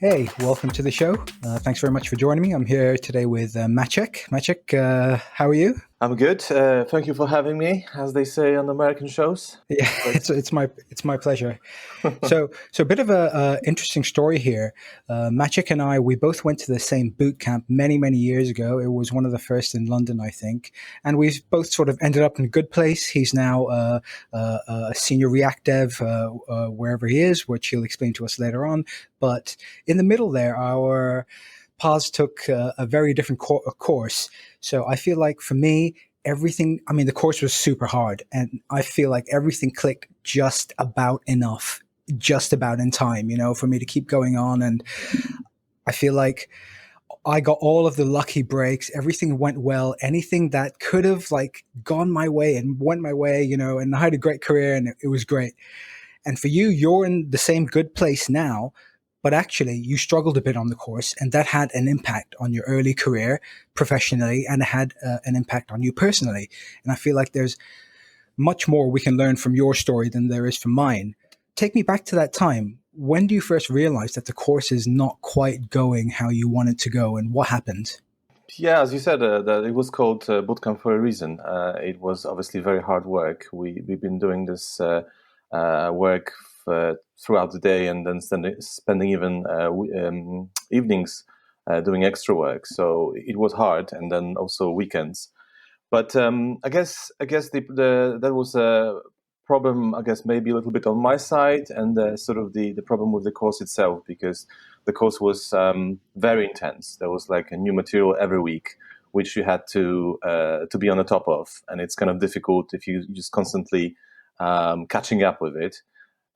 Hey, welcome to the show. Thanks very much for joining me. I'm here today with Maciej. Maciej, how are you? I'm good. Thank you for having me, as they say on American shows. Yeah, Great. it's my pleasure. So a bit of a interesting story here. Maciej and I, we both went to the same boot camp many years ago. It was one of the first in London, I think, and we've both sort of ended up in a good place. He's now a senior React dev wherever he is, which he'll explain to us later on. But in the middle there, our paths took a very different course. So I feel like for me, the course was super hard, and I feel like everything clicked just about enough, just about in time, for me to keep going on. And I feel like I got all of the lucky breaks. Everything went well. Anything that could have gone my way and went my way, and I had a great career and it was great. And for you, you're in the same good place now, but actually you struggled a bit on the course, and that had an impact on your early career professionally, and it had an impact on you personally. And I feel like there's much more we can learn from your story than there is from mine. Take me back to that time. When do you first realize that the course is not quite going how you want it to go, and what happened? Yeah, as you said, that it was called Bootcamp for a reason. It was obviously very hard work. We've been doing this work throughout the day, and then spending even evenings doing extra work. So it was hard, and then also weekends. But I guess that was a problem. I guess maybe a little bit on my side, and sort of the problem with the course itself, because the course was very intense. There was like a new material every week, which you had to be on the top of, and it's kind of difficult if you just constantly catching up with it.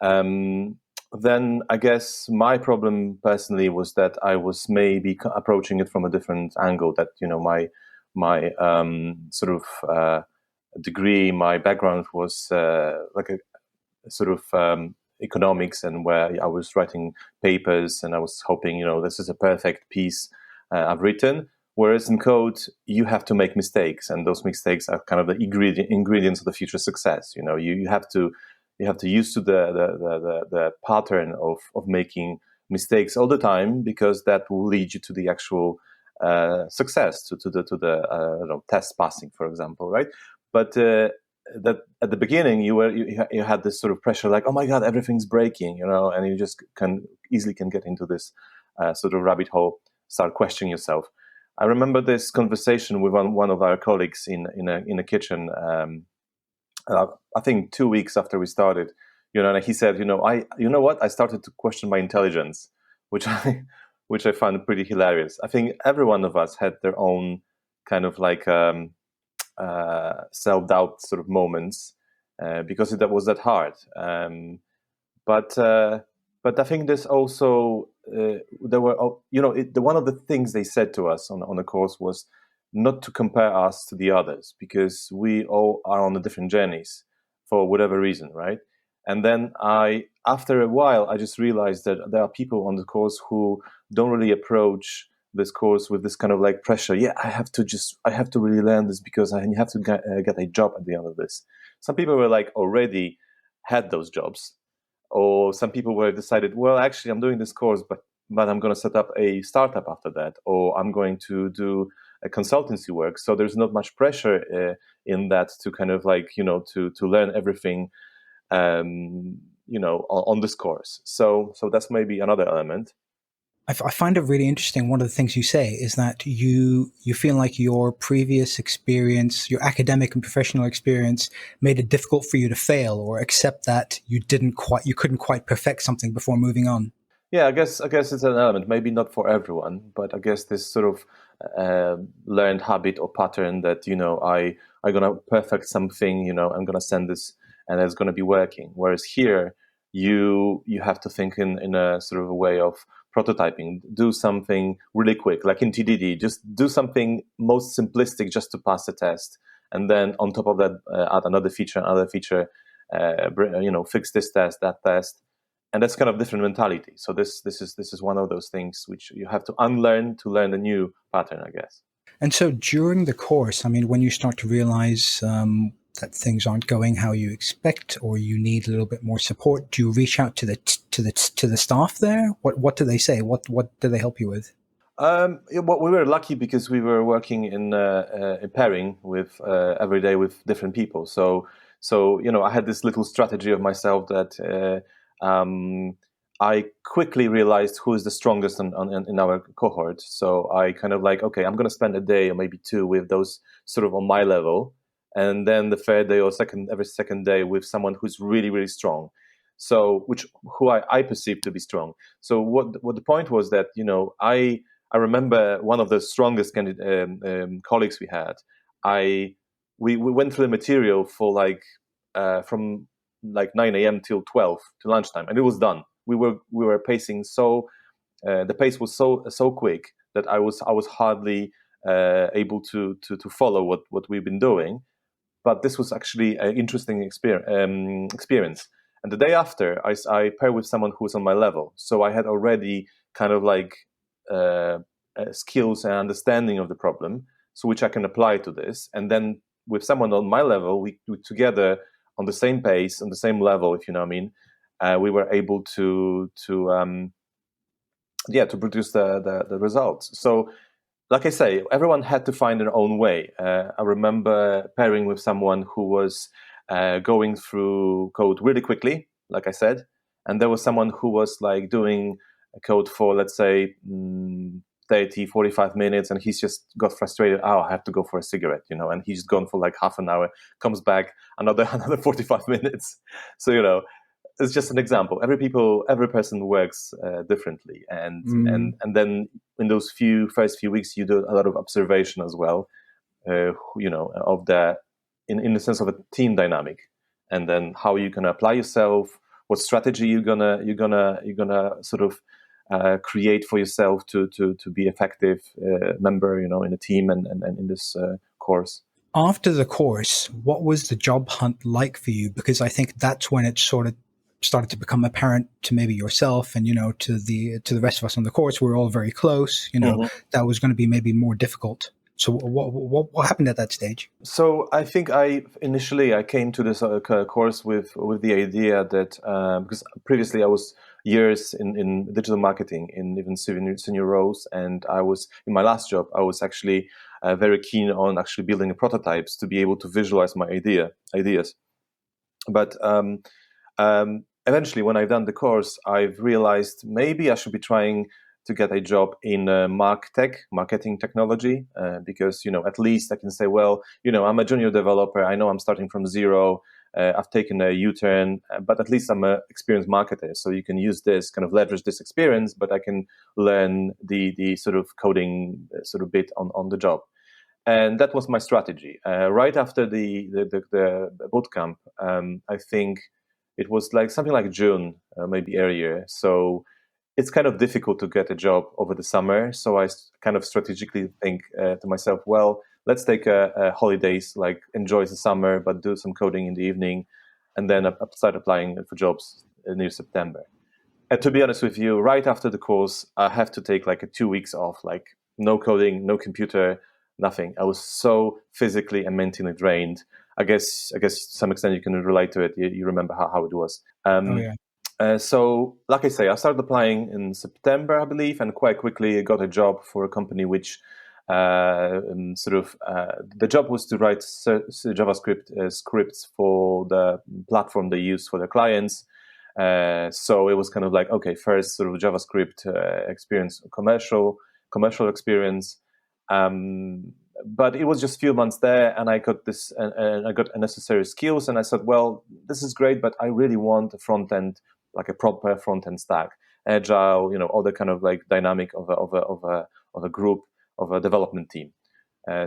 Um, then I guess my problem personally was that I was maybe approaching it from a different angle. That my sort of degree, my background was like a sort of economics, and where I was writing papers, and I was hoping, this is a perfect piece I've written. Whereas in code, you have to make mistakes, and those mistakes are kind of the ingredients of the future success. You have to use to the pattern of making mistakes all the time, because that will lead you to the actual success, to the test passing, for example, right? But that at the beginning you had this sort of pressure, like, oh my god, everything's breaking, and you just can easily get into this sort of rabbit hole, start questioning yourself. I remember this conversation with one of our colleagues in a kitchen. I think 2 weeks after we started, and he said, I started to question my intelligence, which I found pretty hilarious. I think every one of us had their own kind of like self-doubt sort of moments, because that was that hard. But I think there's also there were one of the things they said to us on the course was not to compare us to the others, because we all are on the different journeys for whatever reason, right? And then after a while, I just realized that there are people on the course who don't really approach this course with this kind of like pressure. Yeah, I have to really learn this, because I have to get a job at the end of this. Some people were like already had those jobs, or some people were decided, well, actually, I'm doing this course, but I'm going to set up a startup after that, or I'm going to do a consultancy work. So there's not much pressure in that to kind of like, to learn everything, on this course. So that's maybe another element. I find it really interesting. One of the things you say is that you feel like your previous experience, your academic and professional experience, made it difficult for you to fail or accept that you couldn't quite perfect something before moving on. Yeah, I guess it's an element. Maybe not for everyone, but I guess this sort of learned habit or pattern that I'm gonna perfect something. I'm gonna send this, and it's gonna be working. Whereas here, you have to think in a sort of a way of prototyping. Do something really quick, like in TDD. Just do something most simplistic just to pass the test, and then on top of that, add another feature. Fix this test, that test, and that's kind of different mentality. So this is one of those things which you have to unlearn to learn a new pattern, I guess. And so during the course, when you start to realize that things aren't going how you expect, or you need a little bit more support, do you reach out to the staff there? What do they say? What do they help you with? Well, we were lucky because we were working in pairing with every day with different people. So I had this little strategy of myself that I quickly realized who is the strongest in our cohort. So I kind of like, okay, I'm going to spend a day or maybe two with those sort of on my level, and then the third day or every second day with someone who's really really strong. So who I perceive to be strong. So what the point was that I remember one of the strongest colleagues we had. We went through the material for from like 9 a.m. till 12 to lunchtime, and it was done. We were pacing the pace was so quick that I was hardly able to follow what we've been doing. But this was actually an interesting experience. And the day after, I paired with someone who was on my level, so I had already kind of like uh, skills and understanding of the problem, so which I can apply to this. And then with someone on my level, we together on the same pace, on the same level, if you know what I mean. We were able to produce the results. So like I say, everyone had to find their own way. I remember pairing with someone who was going through code really quickly, like I said, and there was someone who was like doing a code for, let's say, 30, 45 minutes, and he's just got frustrated. Oh, I have to go for a cigarette, and he's gone for like half an hour, comes back another 45 minutes. So, it's just an example. Every person works differently, and Mm. and and then in those first few weeks, you do a lot of observation as well, of in the sense of a team dynamic, and then how you can apply yourself, what strategy you're gonna sort of create for yourself to be effective member, in a team and in this course. After the course, what was the job hunt like for you? Because I think that's when it sort of started to become apparent to maybe yourself and to the rest of us on the course. We're all very close. That was going to be maybe more difficult. So what happened at that stage? So I think I came to this course with the idea that because previously I was years in digital marketing in even senior roles, and I was in my last job I was actually very keen on actually building prototypes to be able to visualize my ideas. But eventually, when I've done the course, I've realized maybe I should be trying to get a job in marketing technology, because at least I can say, well, I'm a junior developer. I know I'm starting from zero. I've taken a U-turn, but at least I'm an experienced marketer. So you can use this, kind of leverage this experience, but I can learn the sort of coding sort of bit on the job. And that was my strategy. Right after the bootcamp, I think it was like something like June, maybe earlier. So it's kind of difficult to get a job over the summer. So I kind of strategically think to myself, well, let's take holidays, like enjoy the summer, but do some coding in the evening, and then start applying for jobs near September. And to be honest with you, right after the course, I have to take like 2 weeks off, like no coding, no computer, nothing. I was so physically and mentally drained. I guess to some extent you can relate to it. You remember how it was. Oh yeah. So, like I say, I started applying in September, I believe, and quite quickly I got a job for a company which the job was to write JavaScript scripts for the platform they use for their clients. So it was kind of like, okay, first sort of JavaScript experience, commercial experience. But it was just a few months there, and I got this, and I got necessary skills, and I said, well, this is great, but I really want a front end, like a proper front end stack, agile, all the kind of like dynamic of a group, of a development team.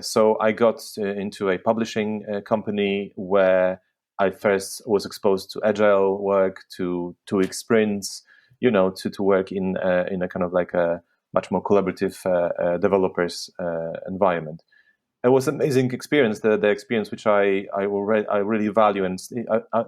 So I got into a publishing company where I first was exposed to agile work, to 2 week sprints, to work in a kind of like a much more collaborative developers environment. It was an amazing experience, the experience which I really value, and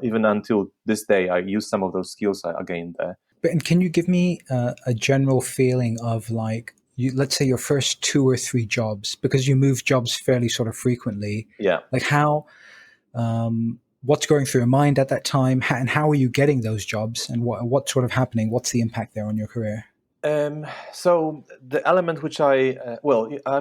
even until this day, I use some of those skills I gained there. But and can you give me a general feeling of like let's say your first two or three jobs, because you move jobs fairly sort of frequently, Yeah. like how What's going through your mind at that time, and how are you getting those jobs, and what's sort of happening? What's the impact there on your career? So the element which I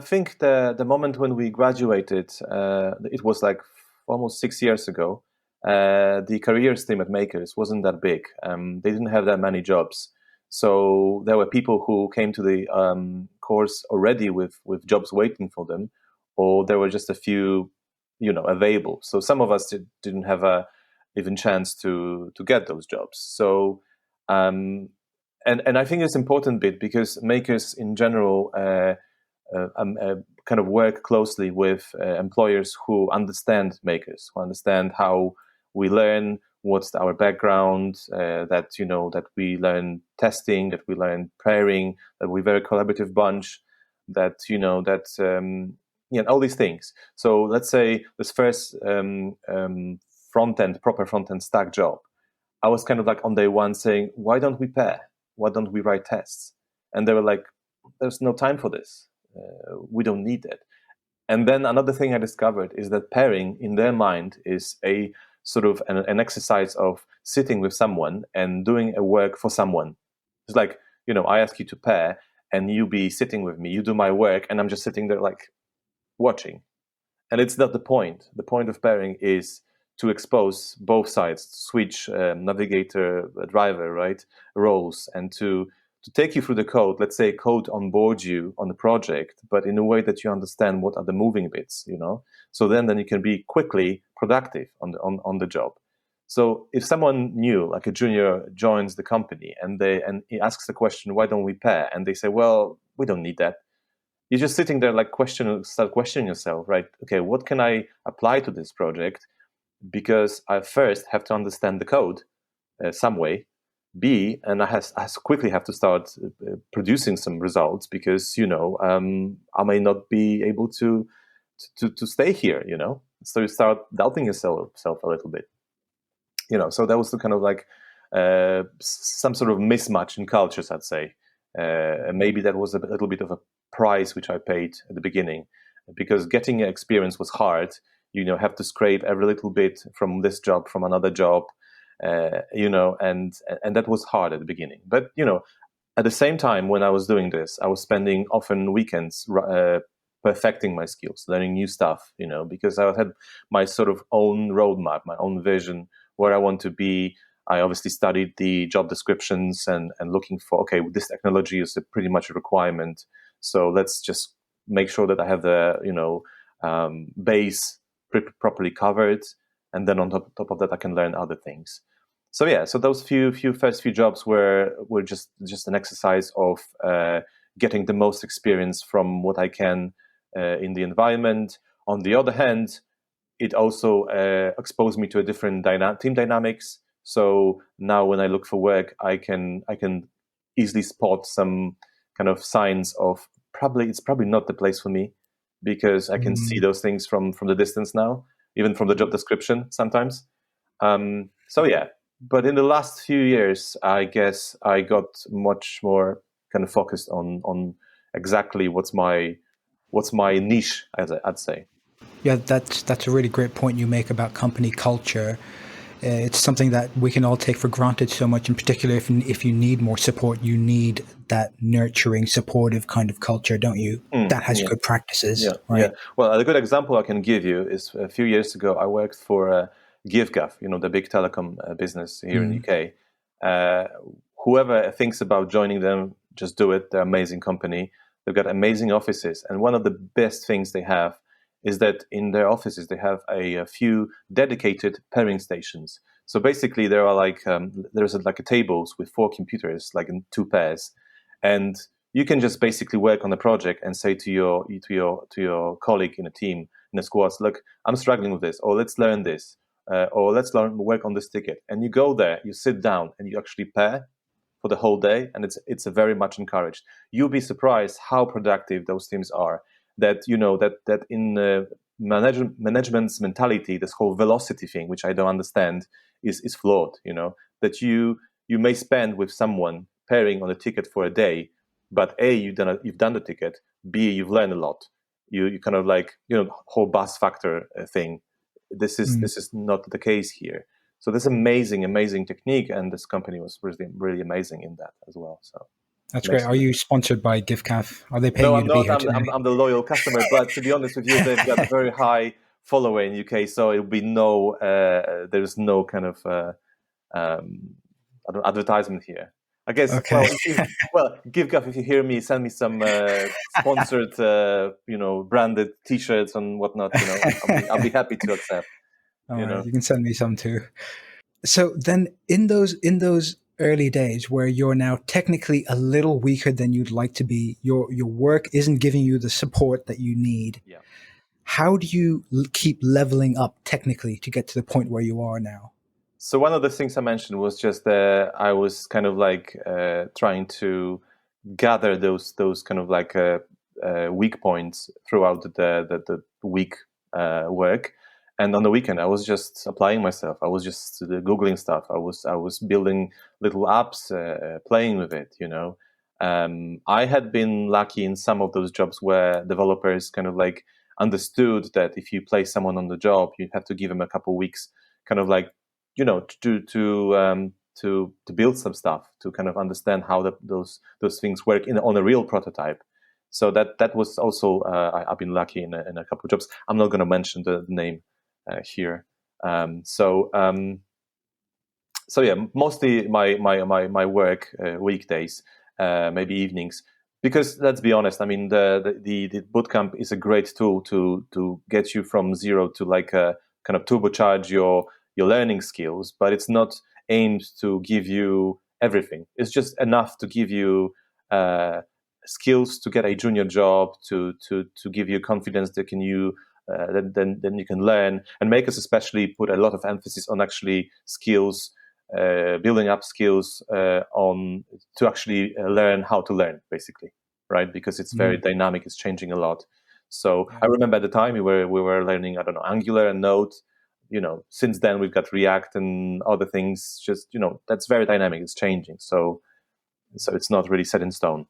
think the moment when we graduated, it was like almost 6 years ago. The careers team at Makers wasn't that big. They didn't have that many jobs, so there were people who came to the course already with jobs waiting for them, or there were just a few, available. So some of us didn't have a even chance to get those jobs. So. And I think it's important bit because makers in general kind of work closely with employers who understand makers, who understand how we learn, what's our background, that we learn testing, that we learn pairing, that we're a very collaborative bunch, all these things. So let's say this first proper front end stack job. I was kind of like on day one saying, why don't we pair? Why don't we write tests? And they were like, there's no time for this. We don't need it. And then another thing I discovered is that pairing in their mind is a sort of an exercise of sitting with someone and doing a work for someone. It's like, I ask you to pair and you be sitting with me, you do my work, and I'm just sitting there like watching. And it's not the point. The point of pairing is to expose both sides, switch navigator, driver, right, roles, and to take you through the code. Let's say code onboard you on the project, but in a way that you understand what are the moving bits, So then you can be quickly productive on the job. So if someone new, like a junior, joins the company and he asks the question, why don't we pair? And they say, well, we don't need that. You're just sitting there like start questioning yourself, right? Okay, what can I apply to this project? Because I first have to understand the code some way. B, and I quickly have to start producing some results because I may not be able to stay here. So you start doubting yourself a little bit. So that was the kind of like some sort of mismatch in cultures, I'd say. And maybe that was a little bit of a price which I paid at the beginning, because getting experience was hard. Have to scrape every little bit from this job, from another job, and that was hard at the beginning. But at the same time, when I was doing this, I was spending often weekends perfecting my skills, learning new stuff. Because I had my sort of own roadmap, my own vision, where I want to be. I obviously studied the job descriptions and looking for, okay, this technology is pretty much a requirement. So let's just make sure that I have the base properly covered, and then on top of that, I can learn other things. So yeah, so those first few jobs were just an exercise of getting the most experience from what I can in the environment. On the other hand, it also exposed me to a different team dynamics. So now when I look for work, I can easily spot some kind of signs of it's probably not the place for me, because I can see those things from the distance now, even from the job description sometimes. So yeah, but in the last few years, I guess I got much more kind of focused on exactly what's my niche, I'd say. Yeah, that's a really great point you make about company culture. It's something that we can all take for granted so much, in particular if you need more support, you need that nurturing, supportive kind of culture, don't you? That has good practices, right? Yeah. Well, a good example I can give you is a few years ago, I worked for GiveGav, the big telecom business here in the UK. Whoever thinks about joining them, just do it. They're an amazing company. They've got amazing offices. And one of the best things they have is that in their offices, they have a few dedicated pairing stations. So basically, there are there's like a tables with 4 computers, like in 2 pairs. And you can just basically work on a project and say to your colleague in a team, in a squad, look, I'm struggling with this, or let's learn this, or let's work on this ticket. And you go there, you sit down, and you actually pair for the whole day, and it's very much encouraged. You'll be surprised how productive those teams are. That that in management's mentality, this whole velocity thing, which I don't understand, is flawed. That you may spend with someone pairing on a ticket for a day, but A, you've done the ticket. B, you've learned a lot. You kind of like whole bus factor thing. this is not the case here. So this amazing technique, and this company was really amazing in that as well. So That's great. makes Are you sponsored by GiveCAF? Are they paying no, you I'm to be not. here today? I'm the loyal customer, but to be honest with you, they've got a very high follower in UK, so it'll be no. There's no kind of um, advertisement here. I guess. Okay. Well, GiveGuff, if you hear me, send me some sponsored, branded T-shirts and whatnot. I'll be happy to accept. All You right, know. you can send me some too. So then, in those early days where you're now technically a little weaker than you'd like to be, your work isn't giving you the support that you need. Yeah. How do you keep leveling up technically to get to the point where you are now? So one of the things I mentioned was just that I was kind of like trying to gather those kind of like weak points throughout the week work, and on the weekend I was just applying myself. I was just googling stuff. I was building little apps, playing with it. I had been lucky in some of those jobs where developers kind of like understood that if you place someone on the job, you have to give them a couple weeks, kind of like to build some stuff, to kind of understand how those things work on a real prototype. So that was also I've been lucky in a couple of jobs. I'm not going to mention the name here. So yeah, mostly my work weekdays, maybe evenings, because let's be honest. I mean, the bootcamp is a great tool to get you from zero to like a kind of turbocharge your learning skills, but it's not aimed to give you everything. It's just enough to give you skills to get a junior job, to give you confidence that can you then you can learn, and make us especially put a lot of emphasis on actually skills, building up skills on to actually learn how to learn, basically, right? Because it's very dynamic, it's changing a lot. So Yeah. I remember at the time we were learning, I don't know, Angular and Node. Since then we've got React and other things. Just that's very dynamic, it's changing. So it's not really set in stone.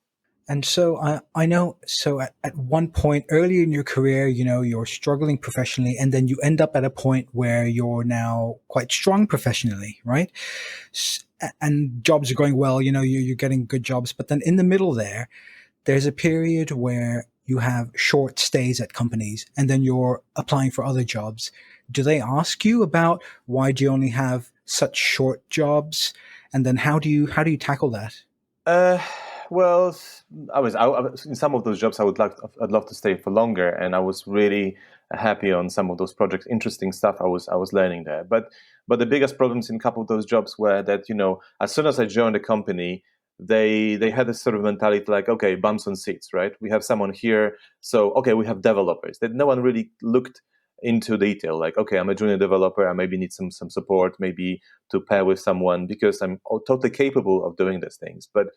And so I know, so at one point earlier in your career, you're struggling professionally, and then you end up at a point where you're now quite strong professionally, right? And jobs are going well, you're getting good jobs. But then in the middle there's a period where you have short stays at companies, and then you're applying for other jobs. Do they ask you about why do you only have such short jobs? And then how do you tackle that? Uh, well, in some of those jobs. I'd love to stay for longer, and I was really happy on some of those projects. Interesting stuff I was learning there. But the biggest problems in a couple of those jobs were that as soon as I joined the company, they had this sort of mentality like, okay, bumps on seats, right? We have someone here, so okay, we have developers. That no one really looked into detail. Like, okay, I'm a junior developer. I maybe need some support, maybe to pair with someone, because I'm totally capable of doing these things. But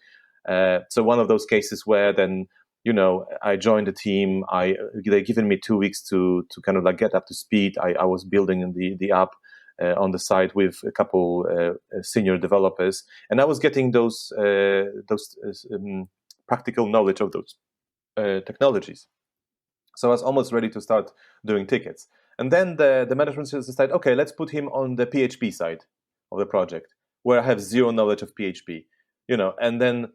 so one of those cases where then I joined the team. They given me 2 weeks to kind of like get up to speed. I was building the app on the side with a couple senior developers, and I was getting those practical knowledge of those technologies. So I was almost ready to start doing tickets. And then the management decided, okay, let's put him on the PHP side of the project, where I have zero knowledge of PHP, and then,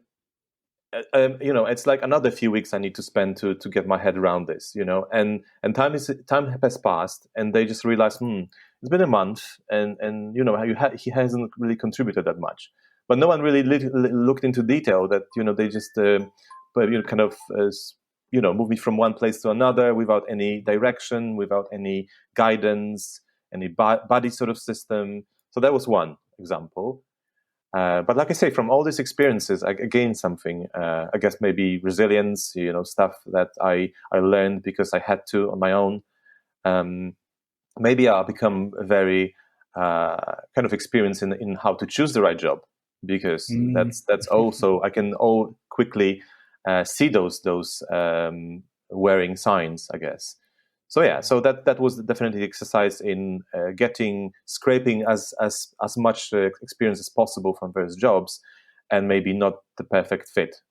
it's like another few weeks I need to spend to get my head around this, and time has passed, and they just realized, it's been a month, and he hasn't really contributed that much, but no one really looked into detail that, they just, kind of, move me from one place to another without any direction, without any guidance, any buddy sort of system. So that was one example. But like I say, from all these experiences, I gained something. I guess maybe resilience, stuff that I learned because I had to on my own. Maybe I'll become very kind of experienced in how to choose the right job, because Mm. that's also I can all quickly see those wearing signs, I guess. So yeah, so that was definitely exercise in scraping as much experience as possible from various jobs, and maybe not the perfect fit,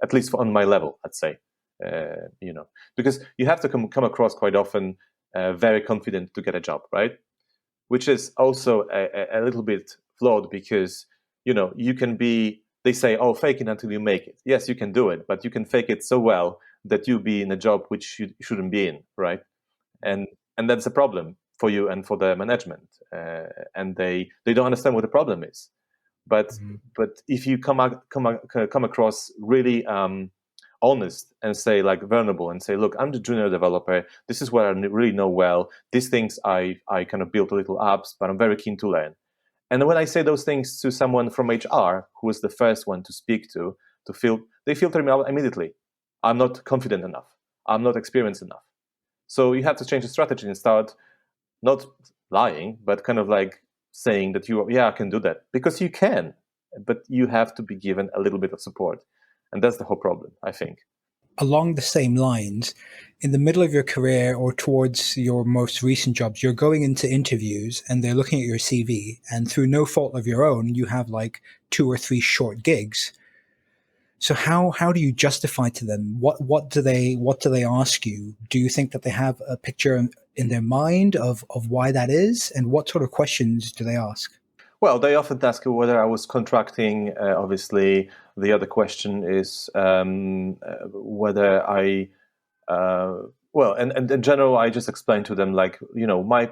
at least on my level, I'd say, because you have to come across quite often very confident to get a job, right? which is also a little bit flawed because, you can be, they say, oh, fake it until you make it. Yes, you can do it, but you can fake it so well that you be in a job which you shouldn't be in, right? And that's a problem for you and for the management, and they don't understand what the problem is. But if you come across really honest and say, like, vulnerable, and say, look, I'm the junior developer, this is what I really know well, these things I kind of built a little apps, but I'm very keen to learn. And when I say those things to someone from HR, who is the first one to speak to they filter me out immediately. I'm not confident enough, I'm not experienced enough. So you have to change the strategy and start not lying, but kind of like saying that I can do that, because you can, but you have to be given a little bit of support. And that's the whole problem, I think. Along the same lines, in the middle of your career or towards your most recent jobs, you're going into interviews and they're looking at your CV, and through no fault of your own, you have like 2 or 3 short gigs. So how do you justify to them? What do they ask you? Do you think that they have a picture in their mind of why that is, and what sort of questions do they ask? Well, they often ask whether I was contracting. Obviously, the other question is whether I well, and in general, I just explained to them, like, my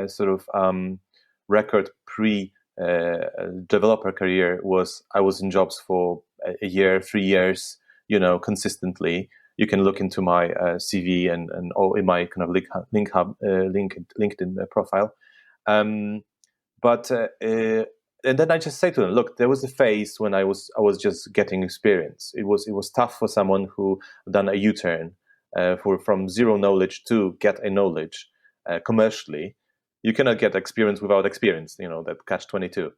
sort of record pre developer career was, I was in jobs for a year, 3 years, consistently. You can look into my CV and or in my kind of LinkedIn profile. But and then I just say to them, look, there was a phase when I was just getting experience. It was tough for someone who done a U-turn from zero knowledge to get a knowledge commercially. You cannot get experience without experience. That catch-22.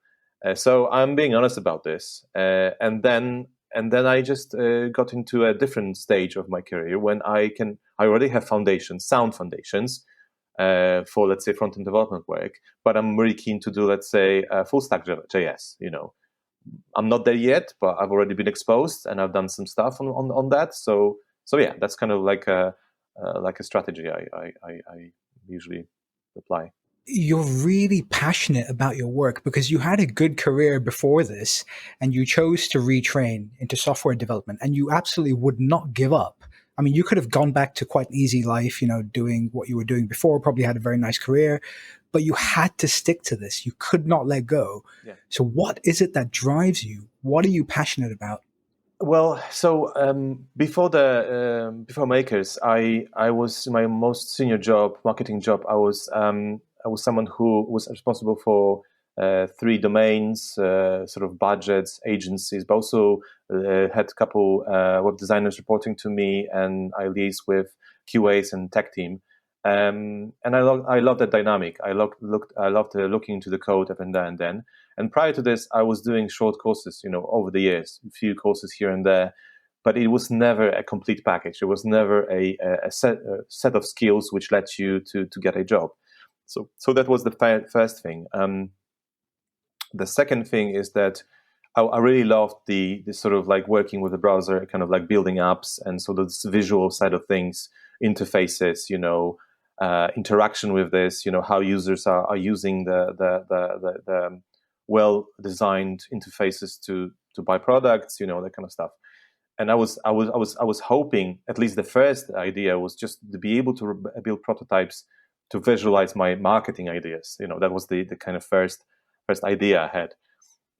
So I'm being honest about this, and then I just got into a different stage of my career when I already have sound foundations for, let's say, front-end development work, but I'm really keen to do, let's say, full stack JS. I'm not there yet, but I've already been exposed and I've done some stuff on that. So yeah, that's kind of like a strategy I usually apply. You're really passionate about your work because you had a good career before this and you chose to retrain into software development, and you absolutely would not give up. I mean, you could have gone back to quite an easy life, doing what you were doing before, probably had a very nice career, but you had to stick to this. You could not let go. Yeah. So what is it that drives you? What are you passionate about? Well, so before Makers, I was my most senior job, marketing job. I was someone who was responsible for 3 domains, sort of budgets, agencies, but also had a couple web designers reporting to me, and I liaised with QAs and tech team. And I love that dynamic. I loved looking into the code every now and then. And prior to this, I was doing short courses, over the years, a few courses here and there, but it was never a complete package. It was never a set of skills which led you to get a job. So that was the first thing. The second thing is that I really loved the sort of like working with the browser, kind of like building apps, and so this visual side of things, interfaces, interaction with this, how users are using the well-designed interfaces to buy products, that kind of stuff. And I was hoping, at least the first idea was just to be able to build prototypes to visualize my marketing ideas. That was the kind of first idea I had.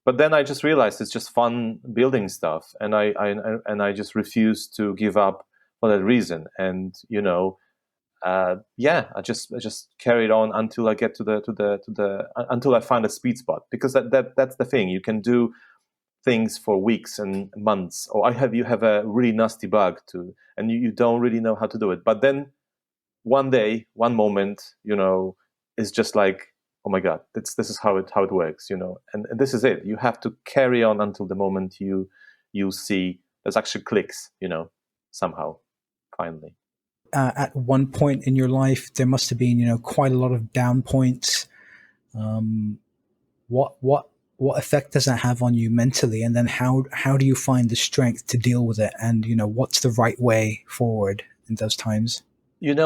But then I just realized it's just fun building stuff, and I just refused to give up for that reason. And I just carried on until I get to the until I find a sweet spot, because that's the thing. You can do things for weeks and months, or you have a really nasty bug and you don't really know how to do it. But then one day, one moment, is just like, oh my God, this is how it works, and this is it. You have to carry on until the moment you see there's actually clicks, somehow, finally. At one point in your life, there must have been, quite a lot of down points. What effect does that have on you mentally? And then how do you find the strength to deal with it? And, what's the right way forward in those times? there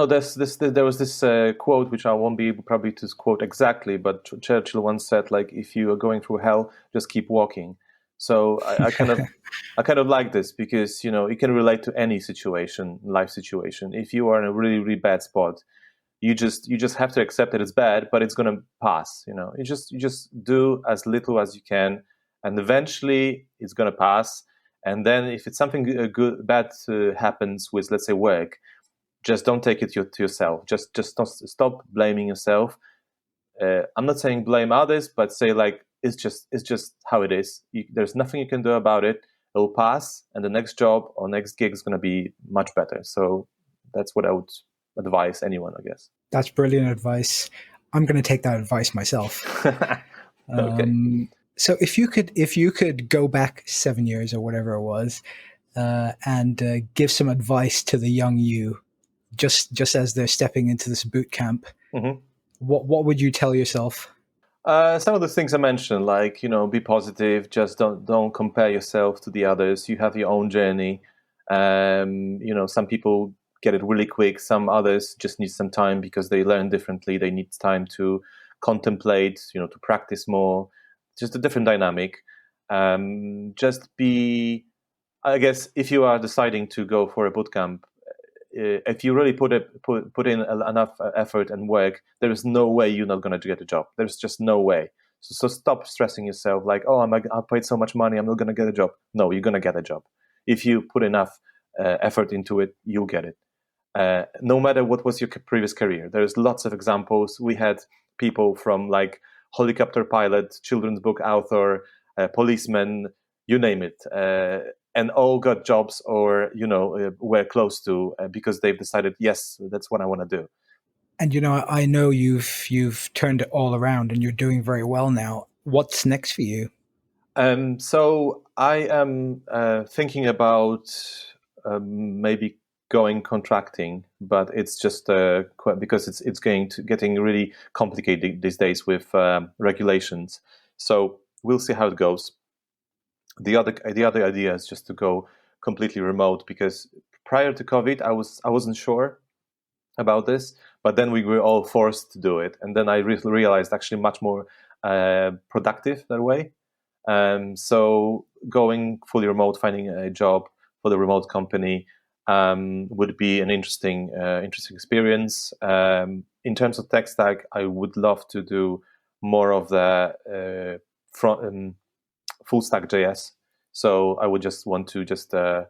was this quote which I won't be able probably to quote exactly, but Churchill once said, like, if you are going through hell, just keep walking. So I kind of like this because it can relate to any situation, life situation. If you are in a really really bad spot, you just have to accept that it's bad, but it's gonna pass. You just do as little as you can, and eventually it's gonna pass. And then if it's something bad happens with, let's say, work, just don't take it to yourself. Just don't stop blaming yourself. I'm not saying blame others, but say, like, it's just how it is. There's nothing you can do about it. It'll pass, and the next job or next gig is going to be much better. So that's what I would advise anyone, I guess. That's brilliant advice. I'm going to take that advice myself. Okay. So if you could go back 7 years or whatever it was, and give some advice to the young you, just as they're stepping into this boot camp, Mm-hmm. what would you tell yourself? Some of the things I mentioned, like, be positive. Just don't compare yourself to the others. You have your own journey. Some people get it really quick. Some others just need some time because they learn differently. They need time to contemplate, to practice more. Just a different dynamic. Just be, I guess, if you are deciding to go for a bootcamp, if you really put in enough effort and work, there is no way you're not going to get a job. There's just no way. So stop stressing yourself like, oh, I paid so much money, I'm not going to get a job. No, you're going to get a job. If you put enough effort into it, you'll get it. No matter what was your previous career. There's lots of examples. We had people from, like, helicopter pilot, children's book author, policeman, you name it. And all got jobs or, were close to, because they've decided, yes, that's what I want to do. And I know you've turned it all around and you're doing very well now. What's next for you? So I am thinking about maybe going contracting, but it's just because it's getting really complicated these days with regulations. So we'll see how it goes. The other idea is just to go completely remote, because prior to COVID, I wasn't sure about this, but then we were all forced to do it, and then I realized actually much more productive that way. So going fully remote, finding a job for the remote company would be an interesting experience. In terms of tech stack, I would love to do more of the front. Full stack JS. So I would just want to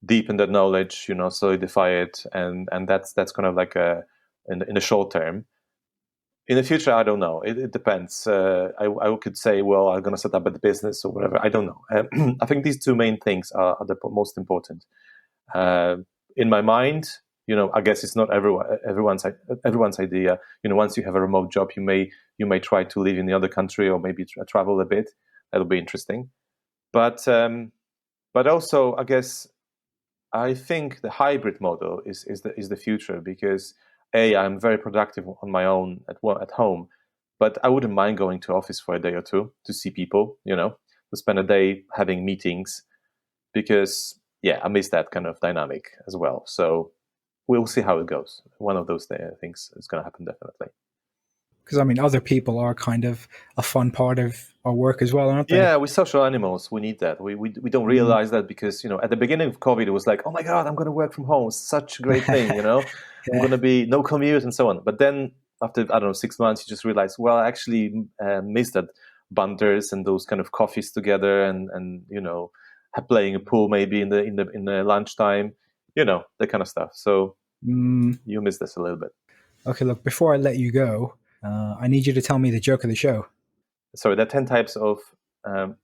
deepen that knowledge, solidify it, and that's kind of like in the short term. In the future, I don't know. It depends. I could say, well, I'm going to set up a business or whatever. I don't know. I think these two main things are the most important. In my mind, I guess it's not everyone's idea. Once you have a remote job, you may try to live in the other country or maybe travel a bit. That'll be interesting, but also, I guess, I think the hybrid model is the future, because I'm very productive on my own at home, but I wouldn't mind going to office for a day or two to see people, to spend a day having meetings, because I miss that kind of dynamic as well. So we'll see how it goes. One of those things is going to happen, definitely. Because other people are kind of a fun part of our work as well, aren't they? Yeah, we're social animals. We need that. We don't realize that, because at the beginning of COVID, it was like, oh my God, I'm going to work from home. It's such a great thing, Yeah. I'm going to be no commute and so on. But then after, I don't know, 6 months, you just realize, well, I actually miss that banters and those kind of coffees together, and playing a pool maybe in the lunchtime, that kind of stuff. So you miss this a little bit. Okay, look, before I let you go, I need you to tell me the joke of the show. Sorry, there are 10 types of there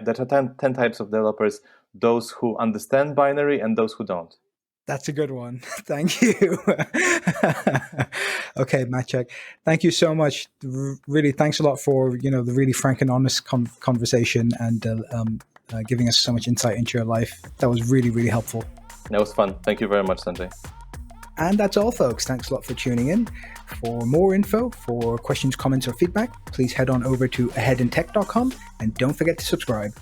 are 10 types of developers: those who understand binary and those who don't. That's a good one. Thank you. Okay, Maciej, thank you so much. Really, thanks a lot for the really frank and honest conversation, and giving us so much insight into your life. That was really, really helpful. That was fun. Thank you very much, Sanjay. And that's all, folks. Thanks a lot for tuning in. For more info, for questions, comments, or feedback, please head on over to aheadintech.com, and don't forget to subscribe.